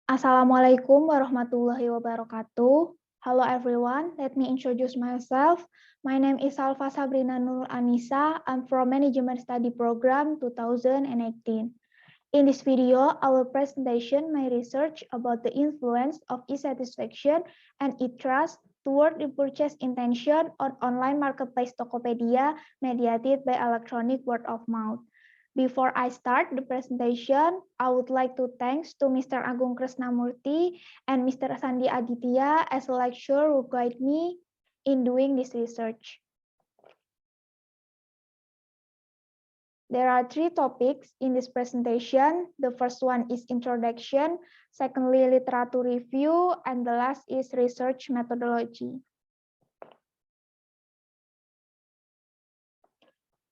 Assalamualaikum warahmatullahi wabarakatuh. Hello everyone, let me introduce myself. My name is Salva Sabrina Nur Anissa. I'm from Management Study Program 2018. In this video, I will presentation my research about the influence of e-satisfaction and e-trust toward the purchase intention on online marketplace Tokopedia mediated by electronic word of mouth. Before I start the presentation, I would like to thanks to Mr. Agung Krisnamurti and Mr. Sandi Aditya as a lecturer who guide me in doing this research. There are three topics in this presentation. The first one is introduction, secondly, literature review, and the last is research methodology.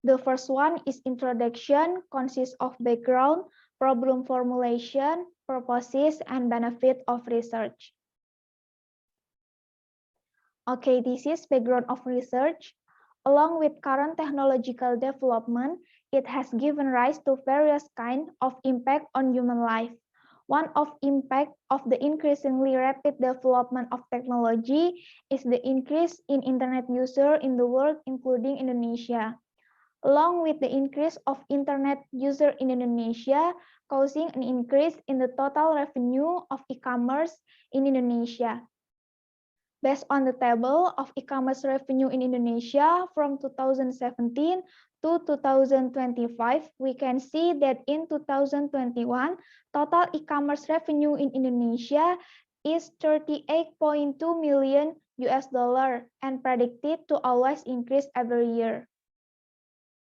The first one is introduction, consists of background, problem formulation, purposes, and benefit of research. Okay, this is background of research. Along with current technological development, it has given rise to various kinds of impact on human life. One of impact of the increasingly rapid development of technology is the increase in internet user in the world, including Indonesia. Along with the increase of internet user in Indonesia, causing an increase in the total revenue of e-commerce in Indonesia. Based on the table of e-commerce revenue in Indonesia from 2017 to 2025, we can see that in 2021, total e-commerce revenue in Indonesia is 38.2 million US dollar and predicted to always increase every year.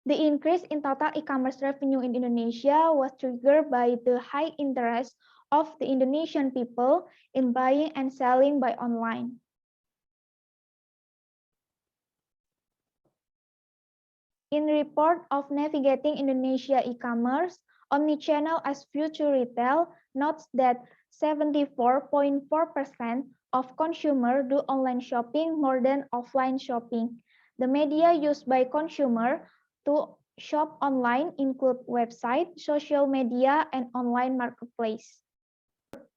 The increase in total e-commerce revenue in Indonesia was triggered by the high interest of the Indonesian people in buying and selling by online. In report of Navigating Indonesia e-commerce, Omnichannel as Future Retail notes that 74.4% of consumers do online shopping more than offline shopping. The media used by consumer to shop online include website, social media, and online marketplace.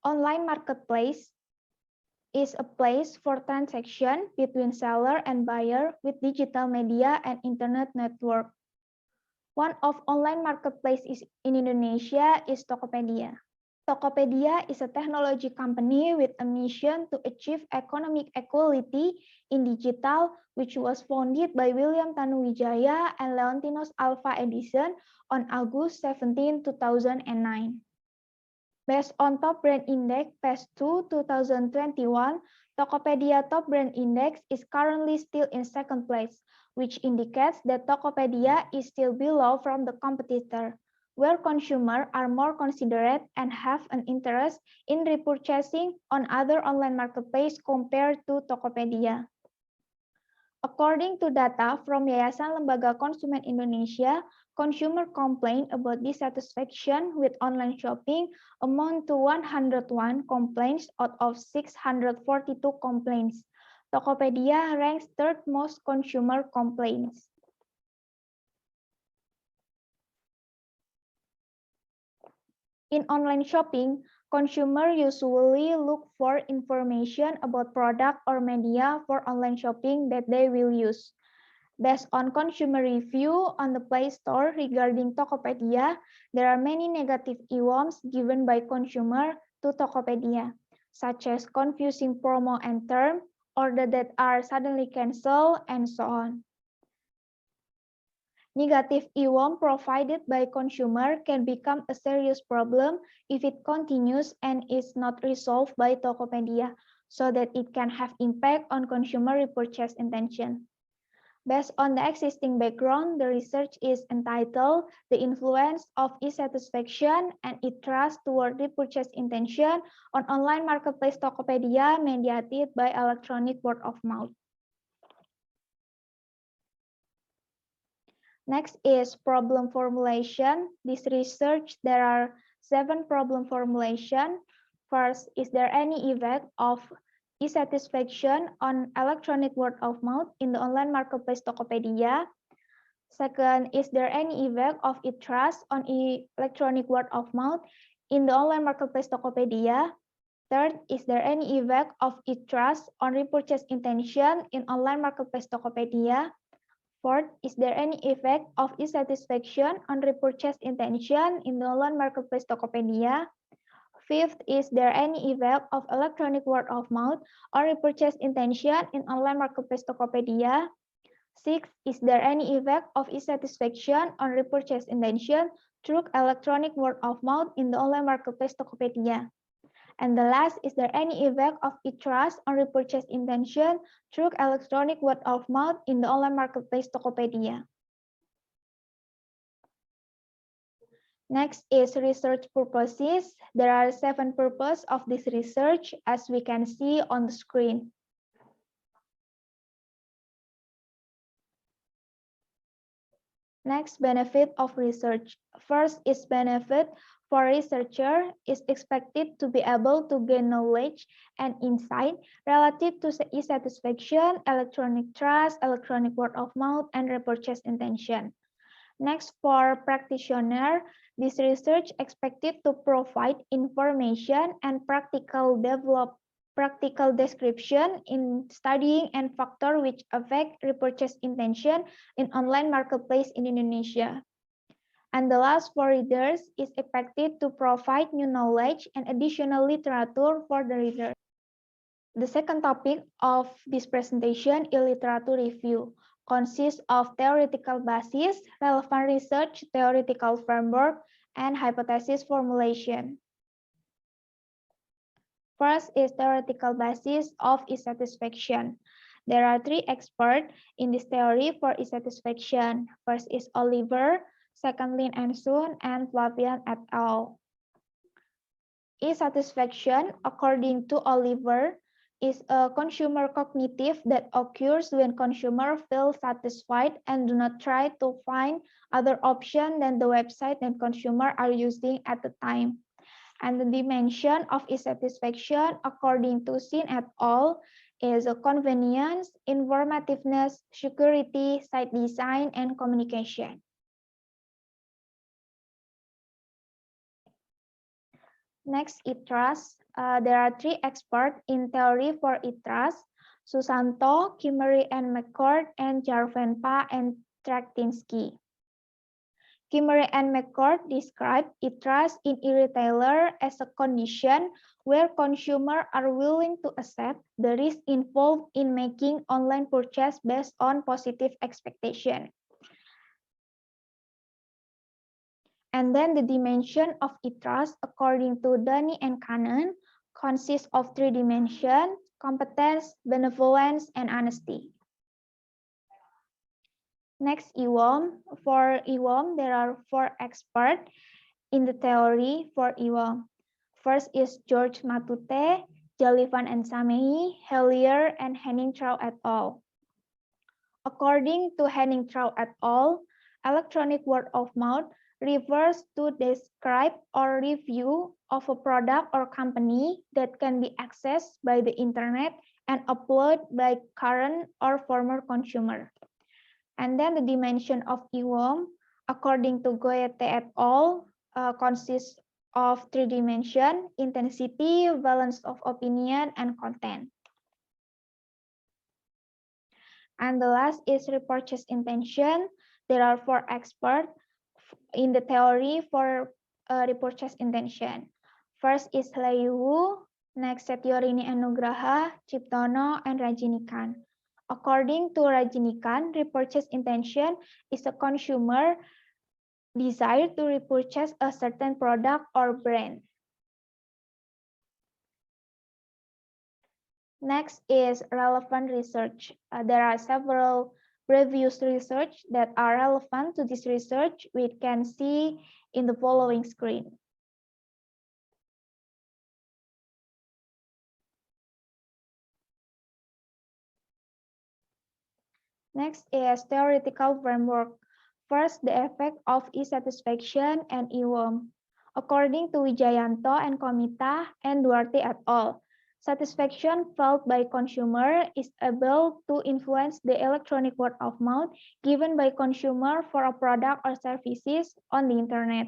Online marketplace is a place for transaction between seller and buyer with digital media and internet network. One of online marketplaces in Indonesia is Tokopedia. Tokopedia is a technology company with a mission to achieve economic equality in digital, which was founded by William Tanuwijaya and Leontinos Alva Edison on August 17, 2009. Based on Top Brand Index PES2 2021, Tokopedia Top Brand Index is currently still in second place, which indicates that Tokopedia is still below from the competitor, where consumers are more considerate and have an interest in repurchasing on other online marketplaces compared to Tokopedia. According to data from Yayasan Lembaga Konsumen Indonesia, consumer complaint about dissatisfaction with online shopping amount to 101 complaints out of 642 complaints. Tokopedia ranks third most consumer complaints. In online shopping, consumers usually look for information about product or media for online shopping that they will use. Based on consumer review on the Play Store regarding Tokopedia, there are many negative EWOMs given by consumer to Tokopedia, such as confusing promo and term, orders that are suddenly canceled, and so on. Negative EWOM provided by consumer can become a serious problem if it continues and is not resolved by Tokopedia, so that it can have impact on consumer repurchase intention. Based on the existing background, the research is entitled The Influence of E-Satisfaction and E-Trust Toward Repurchase Intention on Online Marketplace Tokopedia Mediated by Electronic Word of Mouth. Next is problem formulation. This research, there are 7 problem formulation. First, is there any effect of e-satisfaction on electronic word of mouth in the online marketplace Tokopedia? Second, is there any effect of e-trust on electronic word of mouth in the online marketplace Tokopedia? Third, is there any effect of e-trust on repurchase intention in online marketplace Tokopedia? Fourth, is there any effect of dissatisfaction on repurchase intention in the online marketplace Tokopedia? Fifth, is there any effect of electronic word of mouth on repurchase intention in online marketplace Tokopedia? Sixth, is there any effect of dissatisfaction on repurchase intention through electronic word of mouth in the online marketplace Tokopedia? And the last, is there any effect of e-trust on repurchase intention through electronic word of mouth in the online marketplace Tokopedia? Next is research purposes. There are 7 purposes of this research, as we can see on the screen. Next, benefit of research. First is benefit for researcher is expected to be able to gain knowledge and insight relative to e-satisfaction, electronic trust, electronic word of mouth, and repurchase intention. Next, for practitioner, this research expected to provide information and practical description in studying and factor which affect repurchase intention in online marketplace in Indonesia. And the last, for readers, is expected to provide new knowledge and additional literature for the reader. The second topic of this presentation is literature review. Consists of theoretical basis, relevant research, theoretical framework, and hypothesis formulation. First is theoretical basis of e-satisfaction. There are 3 experts in this theory for e-satisfaction. First is Oliver, second Lin and Sun, and Flavian et al. E-satisfaction, according to Oliver, is a consumer cognitive that occurs when consumers feel satisfied and do not try to find other options than the website that consumers are using at the time. And the dimension of e-satisfaction, according to Sin et al., is a convenience, informativeness, security, site design, and communication. Next, e-trust. There are 3 experts in theory for e-trust: Susanto, Kimmery and McCord, and Jarvenpa and Traktinsky. Kimmery and McCord describe e-trust in e-retailer as a condition where consumers are willing to accept the risk involved in making online purchase based on positive expectation. And then the dimension of e-trust, according to Dani and Cannon, consists of 3 dimensions: competence, benevolence, and honesty. Next, EWOM. For EWOM, there are 4 experts in the theory for EWOM. First is George Matute, Jalivan and Samei, Hellier, and Henning-Trau et al. According to Henning-Trau et al., electronic word of mouth refers to describe or review of a product or company that can be accessed by the internet and uploaded by current or former consumer. And then the dimension of EWOM, according to Goethe et al., consists of 3 dimensions: intensity, balance of opinion, and content. And the last is repurchase intention. There are 4 experts in the theory for repurchase intention. First is Layu, next Setiorini Anugraha, Ciptono, and Rajinikan. According to Rajinikan, repurchase intention is a consumer desire to repurchase a certain product or brand. Next is relevant research. There are several previous research that are relevant to this research, we can see in the following screen. Next is theoretical framework. First, the effect of e-satisfaction and EWOM. According to Wijayanto and Komita and Duarte et al., satisfaction felt by consumer is able to influence the electronic word of mouth given by consumer for a product or services on the internet.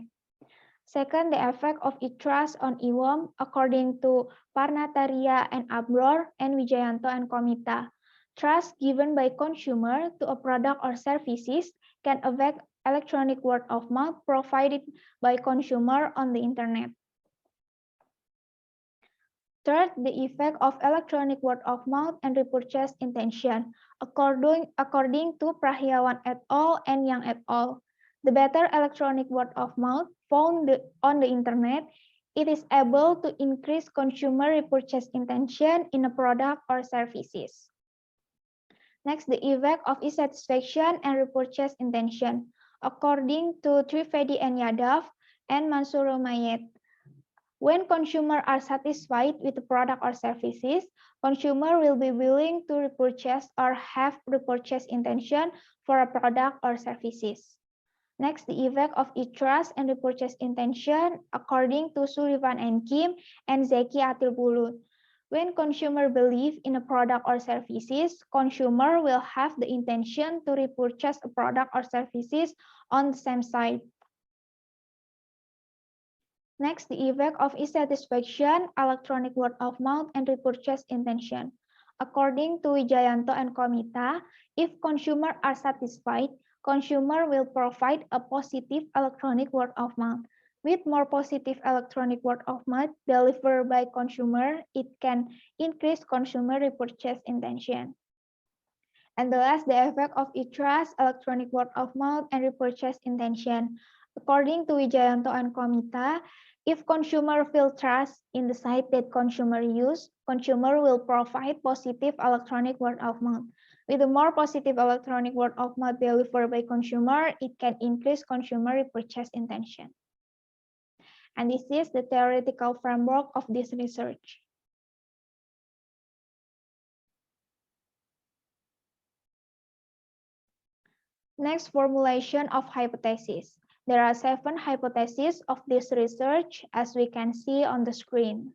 Second, the effect of e-trust on IWOM, according to Parnataria and Abror and Wijayanto and Komita. Trust given by consumer to a product or services can affect electronic word of mouth provided by consumer on the internet. Third, the effect of electronic word of mouth and repurchase intention. According to Prahiawan et al. And Yang et al., the better electronic word of mouth found on the internet, it is able to increase consumer repurchase intention in a product or services. Next, the effect of satisfaction and repurchase intention. According to Trivedi and Yadav and Mansur Mayet, when consumers are satisfied with the product or services, consumer will be willing to repurchase or have repurchase intention for a product or services. Next, the effect of e-trust and repurchase intention, according to Sullivan and Kim and Zeki Atilbulut. When consumer believe in a product or services, consumer will have the intention to repurchase a product or services on the same site. Next, the effect of satisfaction, electronic word of mouth, and repurchase intention. According to Wijayanto and Komita, if consumers are satisfied, consumer will provide a positive electronic word of mouth. With more positive electronic word of mouth delivered by consumer, it can increase consumer repurchase intention. And the last, the effect of e-trust, electronic word of mouth, and repurchase intention. According to Wijayanto and Komita, if consumer feel trust in the site that consumer use, consumer will provide positive electronic word of mouth. With a more positive electronic word of mouth delivered by consumer, it can increase consumer repurchase intention. And this is the theoretical framework of this research. Next, formulation of hypothesis. There are 7 hypotheses of this research, as we can see on the screen.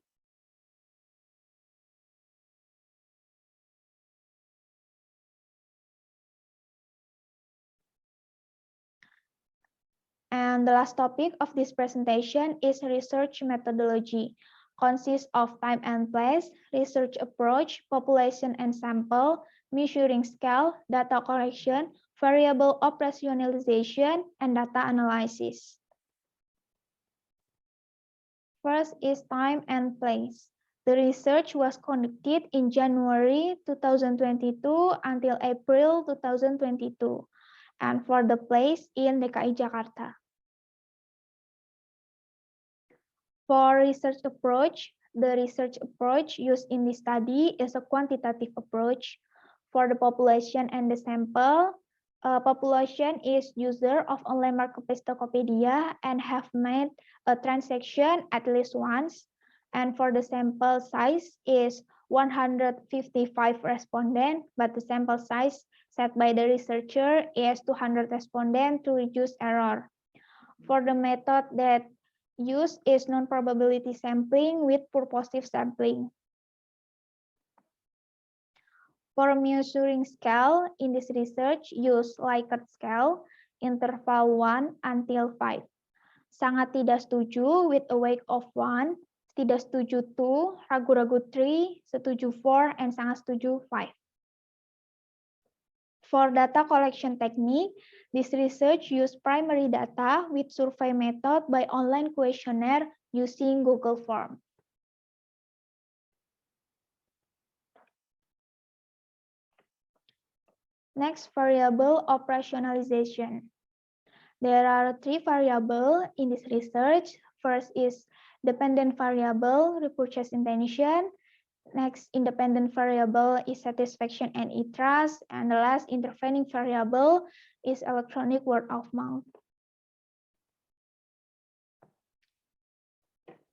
And the last topic of this presentation is research methodology. Consists of time and place, research approach, population and sample, measuring scale, data collection, variable operationalization, and data analysis. First is time and place. The research was conducted in January 2022 until April 2022, and for the place in DKI Jakarta. For research approach, the research approach used in this study is a quantitative approach. For the population and the sample, population is user of online marketplace Tokopedia and have made a transaction at least once. And for the sample size is 155 respondents, but the sample size set by the researcher is 200 respondents to reduce error. For the method that used is non-probability sampling with purposive sampling. For measuring scale, in this research, use Likert scale, interval 1 until 5. Sangat tidak setuju with a weight of 1, tidak setuju 2, ragu-ragu 3, setuju 4, and sangat setuju 5. For data collection technique, this research used primary data with survey method by online questionnaire using Google Form. Next, variable operationalization. There are 3 variables in this research. First is dependent variable, repurchase intention. Next, independent variable is satisfaction and e-trust. And the last intervening variable is electronic word of mouth.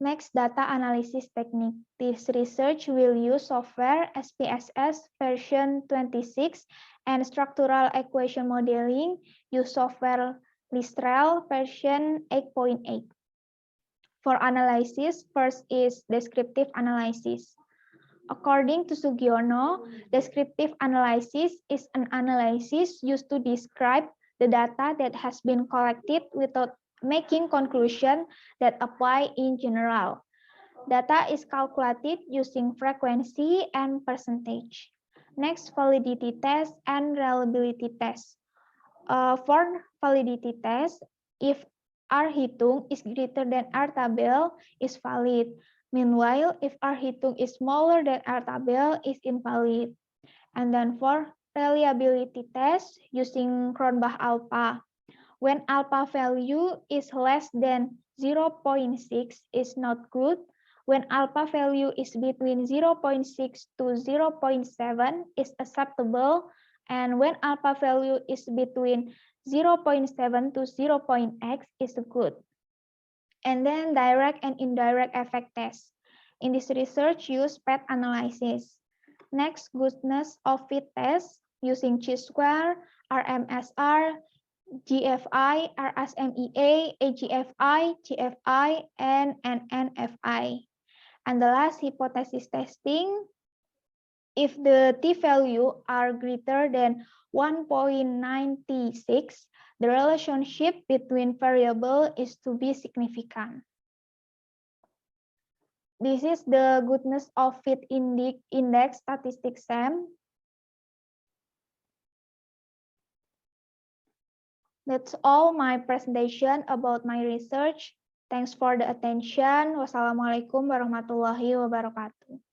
Next, data analysis technique. This research will use software SPSS version 26 and structural equation modeling use software Listrel version 8.8. For analysis, first is descriptive analysis. According to Sugiono, descriptive analysis is an analysis used to describe the data that has been collected without making conclusions that apply in general. Data is calculated using frequency and percentage. Next, validity test and reliability test. For validity test, if R hitung is greater than R tabel is valid. Meanwhile, if R hitung is smaller than R tabel is invalid. And then for reliability test using Cronbach alpha. When alpha value is less than 0.6 is not good. When alpha value is between 0.6 to 0.7 is acceptable. And when alpha value is between 0.7 to 0.x is good. And then direct and indirect effect test. In this research, use PET analysis. Next, goodness of fit test using chi-square, RMSR, GFI, RSMEA, AGFI, GFI, and NNFI. And the last, hypothesis testing. If the t-value are greater than 1.96, the relationship between variable is to be significant. This is the goodness of fit index statistics SEM. That's all my presentation about my research. Thanks for the attention. Wassalamualaikum warahmatullahi wabarakatuh.